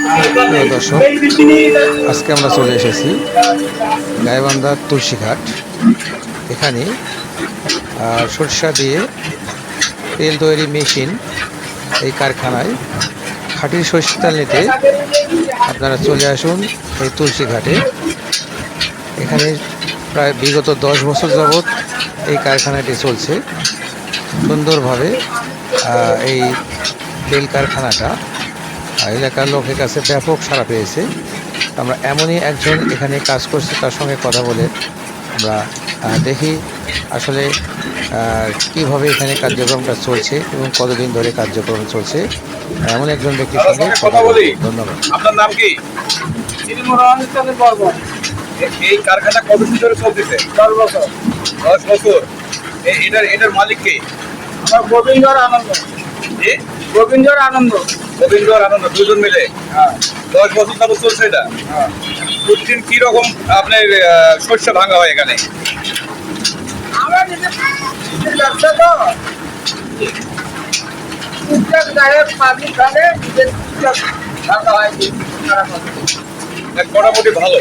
প্রিয় দর্শক, আজকে আমরা চলে এসেছি গাইবান্ধার তুলসীঘাট। এখানে সরষা দিয়ে তেল তৈরি মেশিন, এই কারখানায় খাঁটি সরষের তেল নিতে আপনারা চলে আসুন এই তুলসীঘাটে। এখানে প্রায় বিগত 10 বছর যাবৎ এই কারখানাটি চলছে সুন্দরভাবে। এই তেল কারখানাটা এলাকার লোকের কাছে ব্যাপক সাড়া পেয়েছে। আমরা এমনই একজন এখানে কাজ করছি, তার সঙ্গে কথা বলে আমরা দেখি আসলে কিভাবে এখানে কার্যক্রমটা চলছে এবং কতদিন ধরে কার্যক্রম চলছে। এমন একজন ব্যক্তির সঙ্গে কথা বলি। ধন্যবাদ। আপনার নাম কি? এই কারখানা কতদিন ধরে চলতেছে? 10 বছর। 10 বছর। এটার মালিক কে? আমার গোবিন্দ আর আনন্দ। জি? গোবিন্দ আর আনন্দ। গোবিন্দ আর আনন্দ দুজন মিলে? হ্যাঁ। 10 বছর যাবত চলছে এটা? হ্যাঁ। প্রতিদিন কি রকম আপনার শস্য ভাঙা হয় এখানে? আমরা নিজের ব্যবসা তো টুকটাক গায়ে পাবলিক খাবে, নিজের টুকটাক ভাঙা হয়। মোটামুটি ভালো।